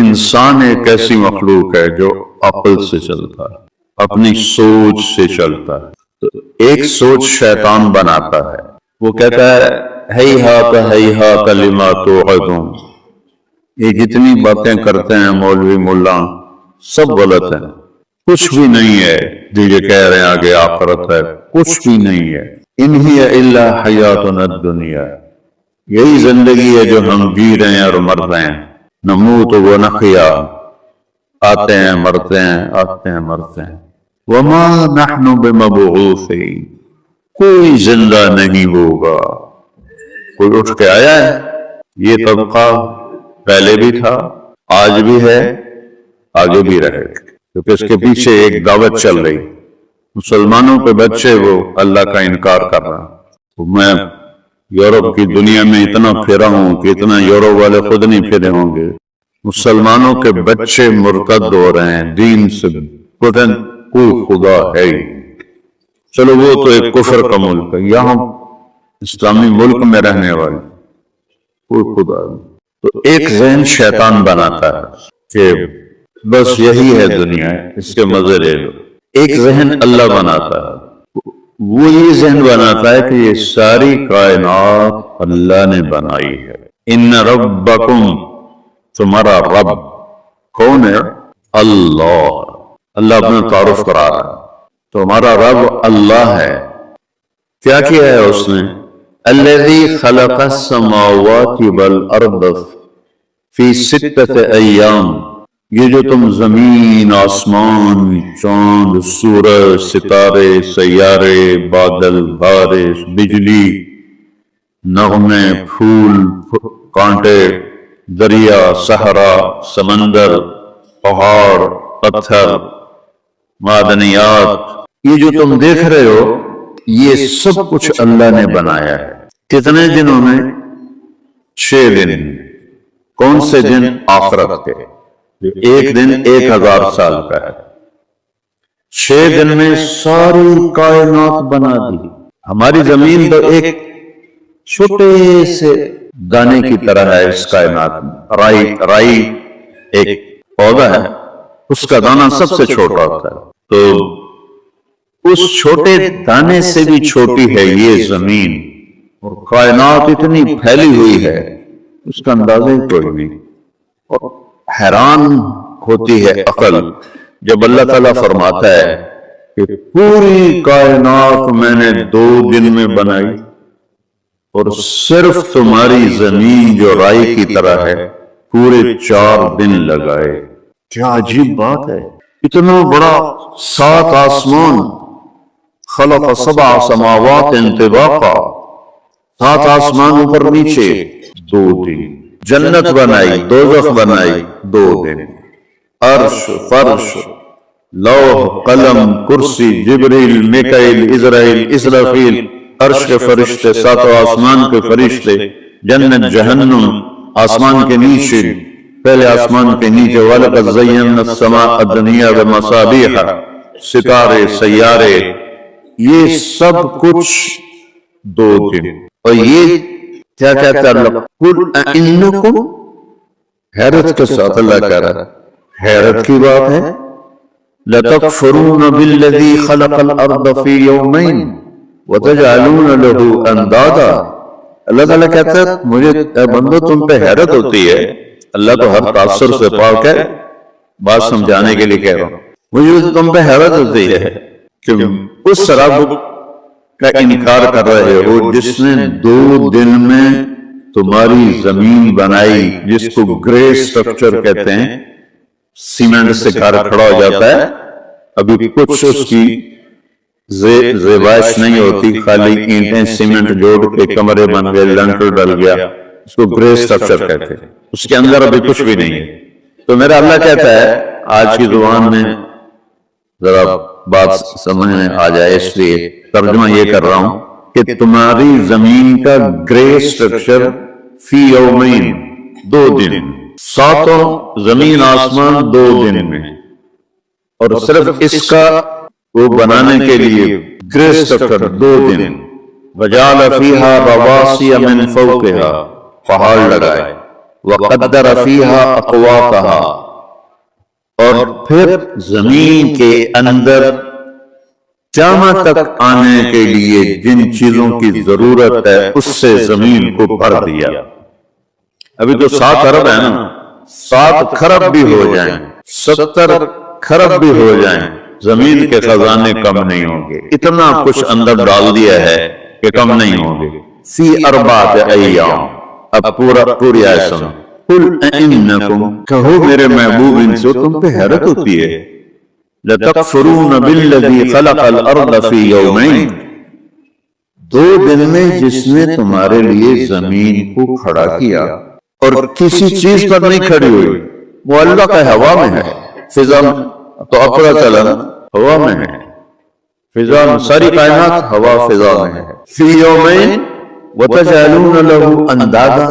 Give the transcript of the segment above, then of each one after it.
انسان ایک ایسی مخلوق ہے جو عقل سے چلتا ہے، اپنی سوچ سے چلتا ہے. تو ایک سوچ شیطان بناتا ہے. وہ کہتا ہے ہیہات ہیہات لما توعدون. یہ جتنی باتیں کرتے ہیں مولوی ملا سب غلط ہیں، کچھ بھی نہیں ہے جو یہ کہہ رہے ہیں آگے آخرت ہے، کچھ بھی نہیں ہے. ان ہی الا حیاتنا الدنیا، یہی زندگی ہے جو ہم جی رہے ہیں اور مر رہے ہیں. نموت و نحیا، آتے ہیں مرتے ہیں، آتے ہیں مرتے ہیں. وما نحن بمبعوثین، کوئی زندہ نہیں ہوگا. کوئی اٹھ کے آیا ہے؟ یہ طبقہ پہلے بھی تھا، آج بھی ہے، آگے بھی رہے گا، کیونکہ اس کے پیچھے ایک دعوت چل رہی. مسلمانوں کے بچے وہ اللہ کا انکار کر رہا. میں یورپ کی دنیا میں اتنا پھرا ہوں کہ اتنا یورپ والے خود نہیں پھرے ہوں گے. مسلمانوں کے بچے مرتد ہو رہے ہیں دین سے، کوئی خدا ہے ہی. چلو وہ تو ایک کفر کا ملک ہے، یہاں اسلامی ملک میں رہنے والے کوئی خدا نہیں. تو ایک ذہن شیطان بناتا ہے کہ بس یہی ہے دنیا، اس کے مزے لے لو. ایک ذہن اللہ بناتا ہے، وہ یہ ذہن بناتا ہے کہ یہ ساری کائنات اللہ نے بنائی ہے. ان ربکم، تمہارا رب کون ہے؟ اللہ. اللہ اپنا تعارف کرا رہا ہے. تمہارا رب اللہ ہے. کیا کیا ہے اس نے؟ الذی خلق السماوات والارض فی 6 ایام. یہ جو تم زمین، آسمان، چاند، سورج، ستارے، سیارے، بادل، بارش، بجلی، نغمے، پھول، کانٹے، دریا، صحرا، سمندر، پہاڑ، پتھر، معدنیات، یہ جو تم دیکھ رہے ہو یہ سب کچھ اللہ نے بنایا ہے. کتنے دنوں میں؟ 6 دن. کون سے دن؟ آخرت کے. ایک دن 1000 سال کا ہے. 6 دن میں ساری کائنات بنا دی. ہماری زمین تو ایک چھوٹے سے دانے کی طرح ہے اس کائنات میں. رائی ایک پودا ہے، اس کا دانہ سب سے چھوٹا ہوتا ہے. تو اس چھوٹے دانے سے بھی چھوٹی ہے یہ زمین، اور کائنات اتنی پھیلی ہوئی ہے اس کا اندازہ ہی کوئی نہیں. اور حیران ہوتی ہے عقل جب اللہ تعالیٰ فرماتا ہے کہ پوری کائنات میں نے 2 دن میں بنائی اور صرف تمہاری زمین جو رائی کی طرح ہے پورے 4 دن لگائے. کیا عجیب بات ہے. اتنا بڑا 7 آسمان، خلق 7 سماوات طباقا، 7 آسمان اوپر نیچے 2 دن. جنت بنائی، دوزخ بنائی 2 دن. عرش، فرش، لوح، قلم، کرسی، جبریل، میکائیل، اسرائیل، اسرافیل، عرش کے فرشتے، 7 آسمان کے فرشتے، جنت، جہنم، آسمان کے نیچے، پہلے آسمان کے نیچے وَلَقَدْ زَيَّنَّا السَّمَاءَ الدُّنْيَا بِمَصَابِيحَ، ستارے، سیارے، یہ سب کچھ 2 دن. اور یہ کیا کہتا ہے اللہ؟ قُلْ أَإِنَّكُمْ، حیرت کے ساتھ اللہ کہہ رہا ہے، حیرت کی بات ہے، لَتَكْفُرُونَ بِالَّذِي خَلَقَ الْأَرْضَ فِي يَوْمَيْنِ وَتَجْعَلُونَ لَهُ أَنْدَادًا. اللہ تعالیٰ کہتا ہے مجھے اے بندو تم پہ حیرت ہوتی ہے. اللہ تو ہر تاثر سے پاک ہے، بات سمجھانے کے لیے کہہ رہا ہوں. مجھے تم پہ حیرت ہوتی ہے کہ اس رب کا انکار کر رہے ہو جس نے 2 دن میں تمہاری زمین بنائی، جس کو گرے سٹرکچر کہتے ہیں. سیمنٹ سے گھر کھڑا ہو جاتا ہے، ابھی کچھ اس کی زیبائش نہیں ہوتی، خالی اینٹیں سیمنٹ جوڑ کے کمرے بن گئے، لنٹر ڈل گیا، اس کو گرے سٹرکچر کہتے ہیں. اس کے اندر ابھی کچھ بھی نہیں ہے. تو میرا اللہ کہتا ہے آج کی زبان میں ذرا بات سمجھ میں آ جائے اس لیے ترجمہ یہ کر رہا ہوں کہ تمہاری زمین کا گرے سٹرکچر فی یومین 2 دن، 7 زمین آسمان 2 دن میں. اور صرف اس کا وہ بنانے کے لیے گرے سٹرکچر 2 دن. وَجَعَلَ فِيهَا رَوَاسِيَ مِن فَوْقِهَا، پہاڑ لگائے. وقدر فیہا اقواتہا، اور پھر زمین کے اندر قیامت تک آنے کے لیے جن چیزوں کی ضرورت ہے اس سے زمین کو بھر دیا۔ ابھی تو 7 ارب ہے نا، 7 کھرب بھی ہو جائیں، 70 کھرب بھی ہو جائیں، زمین کے خزانے کم نہیں ہوں گے، اتنا کچھ اندر ڈال دیا ہے کہ کم نہیں ہوں گے۔ فی اربعۃ ایام، اب پوری آیت سنو۔ قل انکم، کہو میرے محبوب ان سے، تم پہ حیرت ہوتی ہے، لَتَكْفُرُونَ بِالَّذِي خَلَقَ الْأَرْضَ فِي يَوْمَيْنِ، 2 دن میں جس نے تمہارے لیے زمین کو کھڑا کیا اور کسی چیز پر نہیں کھڑی ہوئی، وہ اللہ کا ہوا میں ہے، فضا میں، تو اپنا چلا ہوا میں ہے، فضا میں، ساری کائنات ہوا فضا میں ہے۔ فِي يَوْمَيْنِ وَتَجْعَلُونَ لَهُ أَنْدَادًا،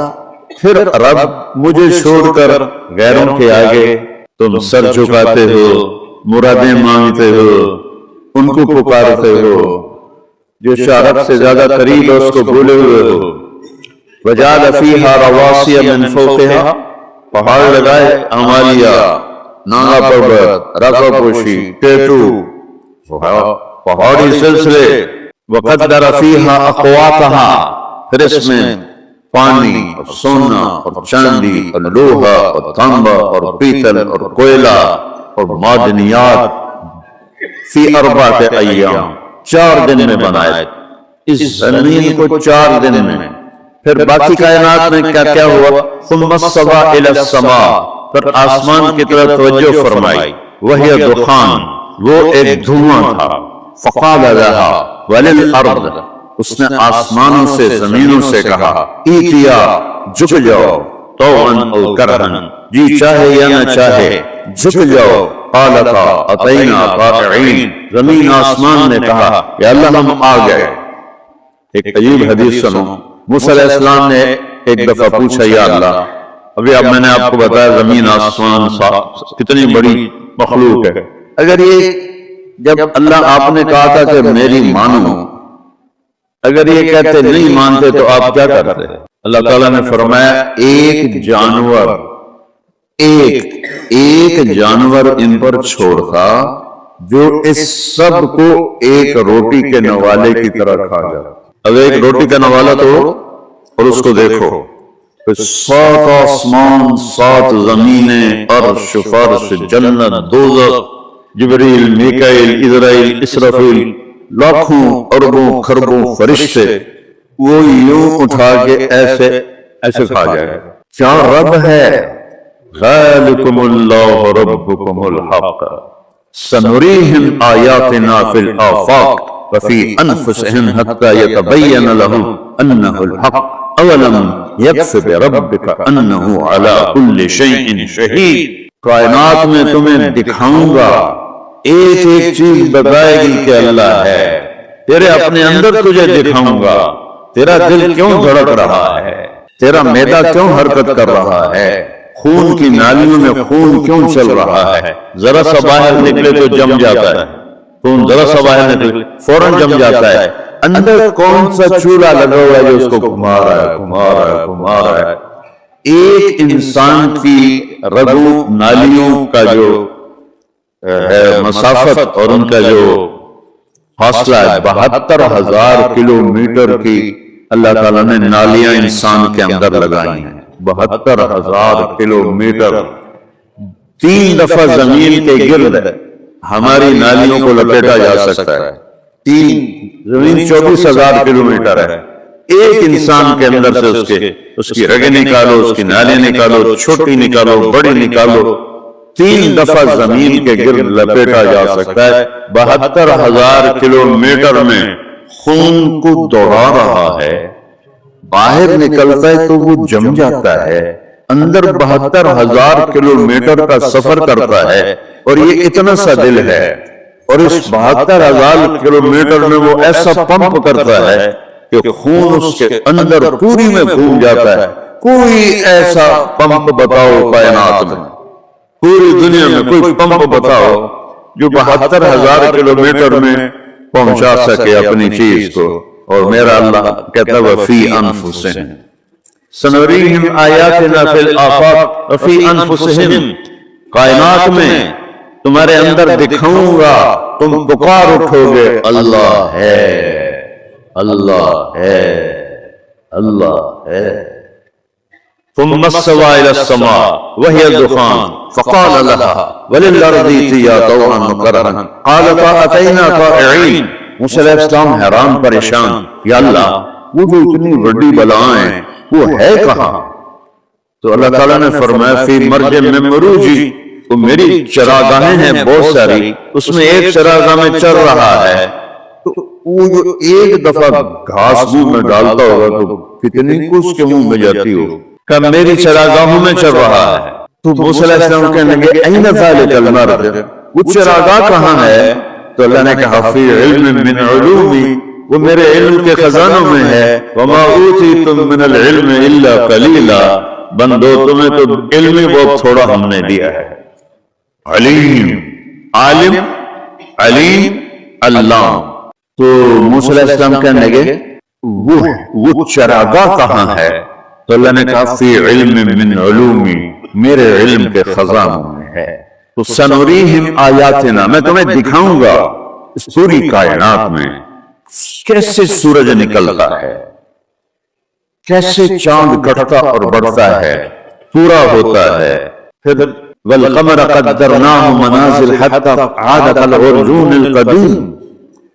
پھر رب مجھے چھوڑ کر غیروں کے آگے تم سر جھکاتے ہو، مرادیں مانگتے ہو، ان کو پکارتے ہو، جو شارب سے زیادہ قریب ہے اس کو بھولے ہوئے ہو۔ وَجَعَلَ فِيهَا رَوَاسِيَ مِنْ فَوْقِهَا، پہاڑ لگائے ہمالیہ، ناگا پربت، راکا پوشی، ٹیٹو، پہاڑی سلسلے۔ وَقَدَّرَ فِيهَا أَقْوَاتَهَا، پھر اس میں پانی اور سونا اور چاندی اور لوہا اور تانبا اور پیتل اور کوئلہ اور معدنیات، فی 4 ایام، 4 دن میں بنائے اس زمین کو، 4 دن میں۔ پھر باقی کائنات میں کیا کیا ہوا؟ ثم استوى الى السماء، پھر آسمان کی طرف توجہ فرمائی، وہی دخان، وہ ایک دھواں تھا، فقال لها وللارض، اس نے آسمانوں سے زمینوں سے کہا، ایتیا، جھک جاؤ، طوعا او کرہا، جی چاہے یا نہ چاہے جھک جاؤ، قالتا اتینا طائعین، زمین آسمان نے کہا یا اللہ ہم آ گئے۔ ایک عجیب حدیث سنو، موسیٰ علیہ السلام نے ایک دفعہ پوچھا یا اللہ، ابھی اب میں نے آپ کو بتایا زمین آسمان کتنی بڑی مخلوق ہے، اگر یہ جب اللہ آپ نے کہا تھا کہ میری مانو، اگر یہ کہتے نہیں مانتے تو آپ کیا کرتے؟ اللہ تعالیٰ نے فرمایا ایک جانور ان پر چھوڑتا جو اس سب کو ایک روٹی کے نوالے کی طرح کھا جاتا۔ اب ایک روٹی کا نوالا تو اور اس کو دیکھو، 7 آسمان، 7 زمینیں، عرش، فرش، جنت، دوزخ، جبریل، میکائیل، اسرائیل، اسرافیل، لاکھوں اربوں کھربوں فرشتے، وہ یوں اٹھا کے ایسے کھا جائے۔ کیا رب ہے؟ ذالکم اللہ ربکم الحق سنریہم آیاتنا فی الآفاق وفی انفسہم حتی یتبین لہم انہ الحق اولم یکف بربک انہ علی کل شیء شہید۔ کائنات میں تمہیں دکھاؤں گا، ایک ایک چیز بتائے گی کہ اللہ ہے، تیرے اپنے اندر تجھے دکھاؤں گا، تیرا دل کیوں دھڑک رہا ہے، تیرا معدہ کیوں حرکت کر رہا ہے، خون کی نالیوں میں خون کیوں چل رہا ہے، ذرا سا باہر نکلے تو جم جاتا ہے خون، ذرا سا باہر نکلے فوراً جم جاتا ہے، اندر کون سا چولہا لگا ہوا ہے جو اس کو گھما رہا ہے۔ ایک انسان کی رگوں نالیوں کا جو مسافت اور ان کا جو فاصلہ ہے 72,000 کلومیٹر کی اللہ تعالیٰ نے نالیاں انسان کے اندر لگائی ہیں، 72,000 کلومیٹر۔ 3 دفعہ زمین کے گرد ہماری نالیوں کو لپیٹا جا سکتا ہے، زمین 24,000 کلومیٹر ہے، ایک انسان کے اندر سے اس کی رگیں نکالو، اس کی نالیاں نکالو، چھوٹی نکالو، بڑی نکالو، 3 دفعہ زمین کے گرد لپیٹا جا سکتا ہے۔ 72,000 کلومیٹر میں خون کو دوڑا رہا ہے، باہر نکلتا ہے تو وہ جم جاتا ہے، اندر 72,000 کلومیٹر کا سفر کرتا ہے، اور یہ اتنا سا دل ہے، اور اس 72,000 کلومیٹر میں وہ ایسا پمپ کرتا ہے کہ خون اس کے اندر پوری میں گھوم جاتا ہے۔ کوئی ایسا پمپ بتاؤ کائنات میں، پوری دنیا میں کوئی پمپ بتاؤ جو 72,000 کلومیٹر میں پہنچا سکے اپنی چیز کو، اور میرا اللہ کہتا ہے فی انفسہم، سنوریہم آیاتنا فی الآفاق وفی انفسہم، کائنات میں تمہارے اندر دکھاؤں گا، تم پکار اٹھو گے اللہ ہے، اللہ ہے، اللہ ہے۔ ثم استوى إلى السماء وهي دخان فقال لها وللأرض ائتيا طوعا وكرها قالتا أتينا طائعين۔ موسیٰ علیہ السلام حیران پریشان، یا اللہ وہ جو اتنی بڑی بلائیں وہ ہے کہاں؟ تو اللہ تعالیٰ نے فرمایا فی مرج من مروجی، وہ میری چراگاہیں ہیں بہت ساری، اس میں ایک چراگاہ میں چل رہا ہے، تو وہ جو ایک دفعہ گھاس منہ میں ڈالتا ہوگا تو کتنی کو اس کے منہ میں جاتی ہو، کہ میری چراگاہوں میں چل رہا ہے۔ تو موسیٰ علیہ السلام کہنے لگے این ذالک المرج، وہ چراگاہ کہاں ہے؟ تو اللہ نے کہا فی علم من علومی، وہ میرے علم کے خزانوں میں ہے، وما اوتیتم من العلم الا قلیلا، بندو تمہیں تو علم بہت تھوڑا ہم نے دیا ہے۔ علیم، عالم، علیم، اللہ۔ تو موسیٰ علیہ السلام کہنے لگے وہ چراگاہ کہاں ہے؟ تو اللہ نے کہا فی علم من علومی، میرے علم کے خزانوں میں ہے۔ تو سنوریہم آیاتنا، میں تمہیں دکھاؤں گا اس پوری کائنات میں کیسے سورج نکلتا ہے، کیسے چاند کٹتا اور بڑھتا ہے، پورا ہوتا ہے۔ پھر والقمر قدرناہ منازل حتی عاد کالعرجون القدیم،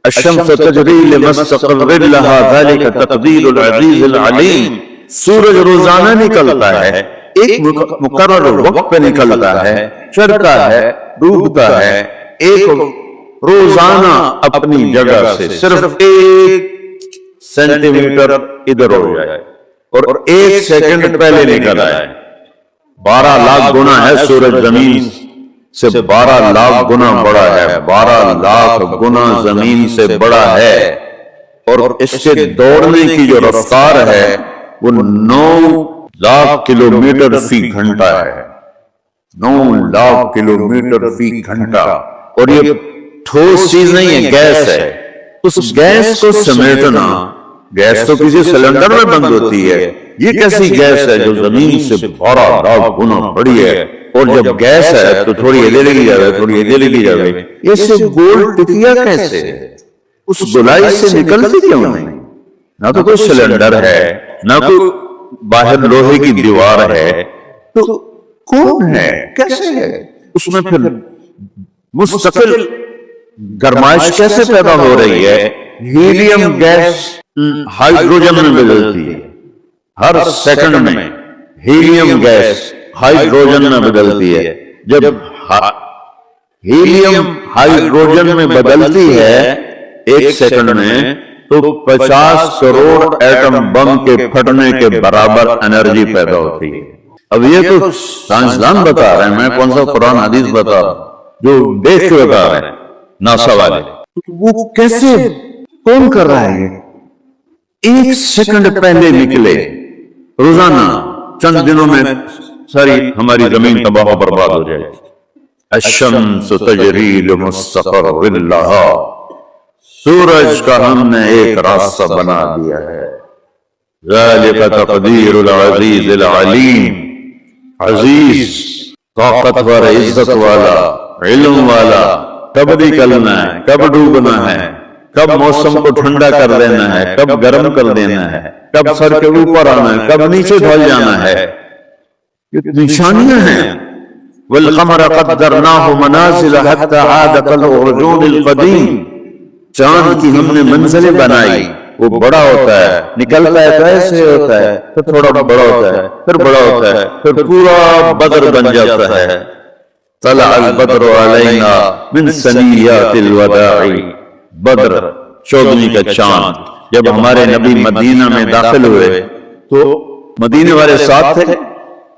الشمس تجری لمستقر لها ذلك تقدیر العزیز العلیم۔ سورج روزانہ نکلتا ہے، ایک مقرر وقت پہ نکلتا ہے، چڑھتا ہے، ڈوبتا ہے، ایک روزانہ اپنی جگہ سے صرف 1 سینٹی میٹر ادھر ہو جائے اور 1 سیکنڈ پہلے نکل آئے۔ 12 لاکھ گنا ہے سورج زمین سے، 12 لاکھ گنا بڑا ہے، 12 لاکھ گنا زمین سے بڑا ہے، اور اس کے دوڑنے کی جو رفتار ہے وہ 9 لاکھ کلومیٹر فی گھنٹہ ہے، 9 لاکھ کلومیٹر فی گھنٹہ۔ اور یہ ٹھوس چیز نہیں ہے، گیس ہے۔ اس گیس کو سمیٹنا، گیس تو کسی سلنڈر میں بند ہوتی ہے، یہ کیسی گیس ہے جو زمین سے 12 لاکھ گنا بڑی ہے، اور جب گیس ہے تو تھوڑی ادھر لگی جاوے، تھوڑی ادھر لگی جاوے، یہ سے گول ٹکیا کیسے ہے؟ اس گولائی سے نکلتی کیوں نہیں؟ نہ تو کوئی سلنڈر ہے، نہ کوئی باہر لوہے کی دیوار ہے، تو کون ہے، کیسے ہے؟ اس میں پھر مستقل گرمائش کیسے پیدا ہو رہی ہے؟ ہیلیم گیس ہائیڈروجن میں بدلتی ہے، ہر سیکنڈ میں ہیلیم گیس ہائیڈروجن میں بدلتی ہے۔ جب ہیلیم ہائیڈروجن میں بدلتی ہے 1 سیکنڈ میں، تو 50 کروڑ ایٹم بم کے پھٹنے کے برابر انرجی پیدا ہوتی ہے۔ اب یہ تو سائنسدان بتا رہے ہیں، میں کون سا قرآن حدیث بتا رہا ہوں، جو دیکھ کے بتا رہے ہیں ناسا والے۔ وہ کیسے، کون کر رہا ہے؟ 1 سیکنڈ پہلے نکلے، روزانہ چند دنوں میں ساری ہماری زمین تباہ و برباد ہو جائے۔ الشمس تجری لمستقر لہا، سورج کا ہم نے ایک راستہ بنا دیا ہے۔ ذالک تقدیر العزیز العلیم، عزیز، طاقتور، عزت والا، علم والا، کب نکلنا ہے، کب ڈوبنا ہے، کب موسم کو ٹھنڈا کر دینا ہے، کب گرم کر دینا ہے، کب سر کے اوپر آنا ہے، کب نیچے ڈھل جانا ہے، یہ نشانیاں ہیں۔ والقمر قدرناہ منازل حتی عاد کالعرجون القدیم، چاند کی ہم نے منزلیں بنائی، وہ بڑا ہوتا ہے، نکلتا ہے تو ایسے ہوتا ہے، پھر تھوڑا بڑا ہوتا ہے، پھر بڑا ہوتا ہے، پھر پورا بدر بن جاتا ہے۔ طلع البدر علینا من ثنیات الوداع، بدر 14ویں کا چاند جب ہمارے نبی مدینہ میں داخل ہوئے تو مدینے والے ساتھ تھے،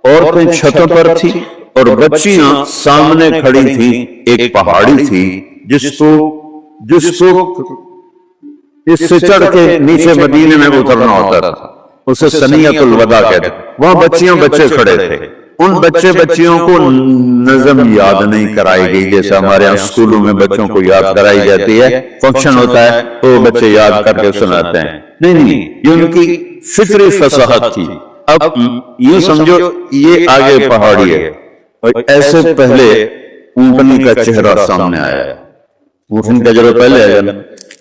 عورتیں چھتوں پر تھی اور بچیاں سامنے کھڑی تھی۔ ایک پہاڑی تھی جس کو اس سے چڑھ کے نیچے مدینے میں اترنا ہوتا تھا، اسے ثنیۃ الوداع کہتے ہیں۔ وہاں بچیاں بچے کھڑے تھے، ان بچیوں کو نظم یاد نہیں کرائی گئی جیسے ہمارے یہاں اسکولوں میں بچوں کو یاد کرائی جاتی ہے، فنکشن ہوتا ہے تو بچے یاد کر کے سناتے ہیں۔ نہیں، یہ ان کی فطری فصاحت تھی اب یوں سمجھو یہ آگے پہاڑی ہے اور ایسے پہلے اونٹنی کا چہرہ سامنے آیا ہے، اونٹنی کا جب پہلے آیا نا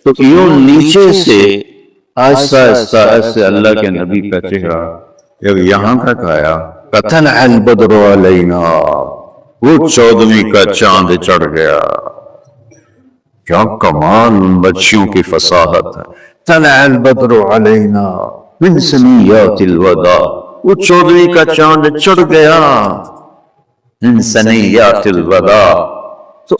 تو یوں نیچے سے آہستہ آہستہ ایسے اللہ کے نبی کا چہرہ یہاں تک آیا، طلع البدر علینا، وہ 14ویں کا چاند چڑھ گیا۔ کیا کمال ان بچیوں کی فصاحت ہے، طلع البدر علینا من ثنیات الوداع، وہ 14ویں کا چاند چڑھ گیا من ثنیات الوداع۔ تو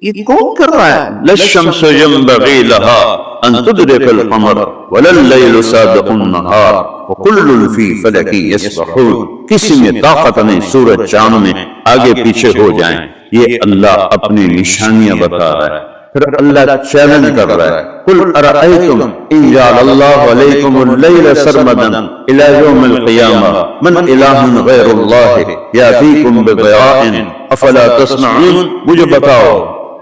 یہ کون کر رہا ہے؟ للشمس ينبغي لها ان تدرك القمر ولا الليل سابق النهار وكل في فلك يسبحون۔ کسی میں طاقت نہیں سورج چاند میں آگے پیچھے ہو جائیں، یہ اللہ اپنی نشانیاں بتا رہا ہے۔ پھر اللہ چیلنج کر رہا ہے، قل ارأیتم ان جعل اللہ علیکم اللیل سرمدا الى یوم القیامہ من الہ غیر اللہ یاتیکم بضیاء افلا تسمعون۔ مجھے بتاؤ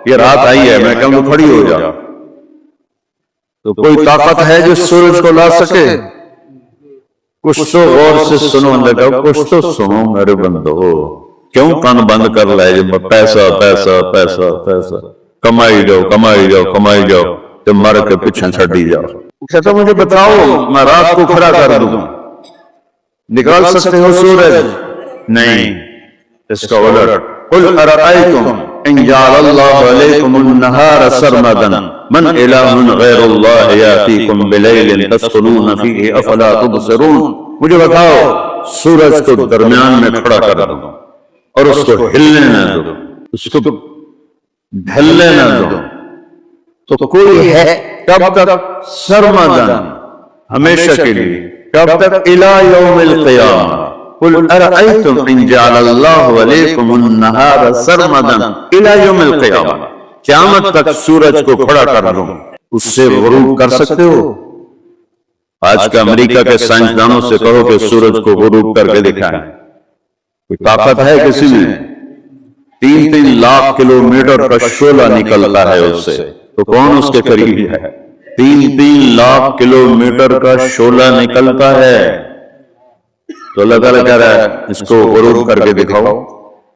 یہ رات آئی ہے، میں کہوں کھڑی ہو جا، تو کوئی طاقت ہے جو سورج کو لا سکے؟ کچھ تو غور سے سنو، لگا کچھ تو سنو میرے بندو، کیوں کان بند کر لائے جب پیسہ پیسہ پیسہ پیسہ کمائی جاؤ کمائی جاؤ کمائی جاؤ تو مر کے پیچھے چھڑی جاؤ۔ کہتا مجھے بتاؤ میں رات کو کھڑا کر دوں، نکال سکتے ہو سورج؟ نہیں، اس کا الٹ قل ارأیتم ان جعل اللہ علیکم النہار سرمدا من الہ غیر اللہ یاتیکم بلیل تسکنون فیہ افلا تبصرون۔ مجھے بتاؤ سورج کو درمیان میں کھڑا کر دوں اور اس کو ہلنے نہ دو، اس کو ڈھلنے نہ دو، تو کوئی ہے کب تک؟ سرمدا، ہمیشہ کے لیے، کب تک؟ الى یوم القیامہ۔ قل ارأیتم ان جعل اللہ علیکم النہار سرمدا الى یوم القیامہ، قیامت تک سورج کو کھڑا کر دوں، اس سے غروب کر سکتے ہو؟ آج کا امریکہ کے سائنسدانوں سے کہو کہ سورج کو غروب کر کے دکھائیں، کوئی طاقت ہے کسی میں؟ 3 لاکھ کلومیٹر کا شعلہ نکلتا ہے اس سے، تو کون اس کے قریب ہے؟ 3 لاکھ کلومیٹر کا شعلہ نکلتا ہے، تو اللہ تعالیٰ کہہ رہا ہے اس کو غروب کر کے دکھاؤ،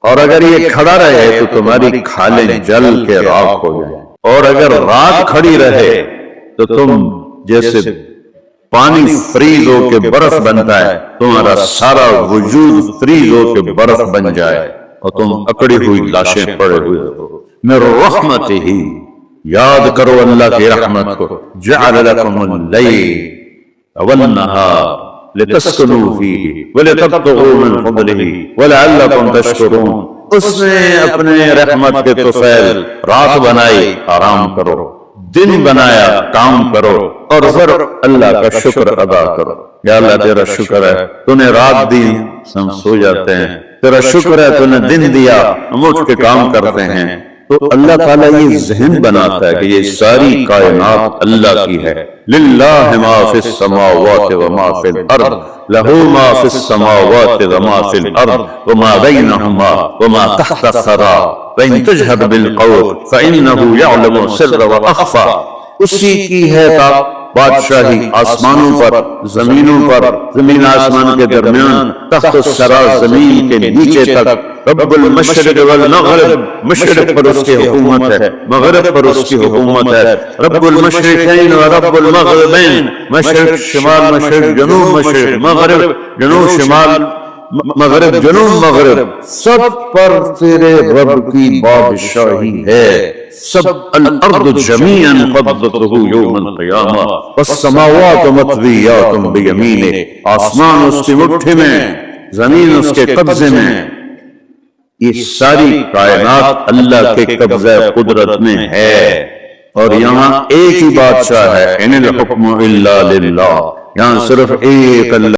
اور اگر یہ کھڑا رہے تو تمہاری کھالیں جل کے راکھ ہو جائیں، اور اگر رات کھڑی رہے تو تم جیسے پانی فریز ہو کے برف بنتا ہے، تمہارا سارا وجود فریز ہو کے برف بن جائے اور تم اکڑی ہوئی لاشیں پڑے ہوئے ہو۔ من رحمتہ، یاد کرو اللہ کی رحمت کو، جعل لکم اللیل والنہار لتسکنوا فیہ ولتبتغوا من فضلہ ولعلکم تشکرون۔ اس نے اپنے رحمت کے طفیل رات بنائی، آرام کرو، دن بنایا، کام کرو، اور پھر اللہ کا شکر ادا کرو۔ یا اللہ تیرا شکر ہے تو نے رات دی، ہم سو جاتے ہیں، تیرا شکر ہے تو نے دن دیا، ہم اٹھ کے کام کرتے ہیں۔ تو اللہ تعالیٰ یہ ذہن بناتا ہے کہ یہ ساری کائنات اللہ کی ہے۔ للہ ما فی السماوات وما فی الارض، لہ ما فی السماوات وما فی الارض وما بینہما وما تحت الثری وان تجہر بالقول فانہ یعلم السر واخفی۔ اسی کی ہے بادشاہی آسمانوں پر، زمینوں پر، زمین آسمان کے درمیان، تحت الثری زمین کے نیچے تک۔ رب المشرق والمغرب، مشرق پر اس کی حکومت ہے، مغرب پر اس کی حکومت ہے۔ رب المشرقین و رب المغربین، مشرق شمال، مشرق جنوب، مشرق مغرب، جنوب شمال، مغرب جنوب مغرب، سب پر تیرے رب کی بادشاہی ہے۔ سب الارض جمیعا قبضتہ یوم القیامہ والسماوات مطویات بیمینہ، آسمان اس کی مٹھی میں، زمین اس کے قبضے میں۔ یہ ساری کائنات اللہ کے قبضہ قدرت میں ہے، اور یہاں ایک ہی بادشاہ ہے، ان الحکم الا للہ، یہاں صرف ایک اللہ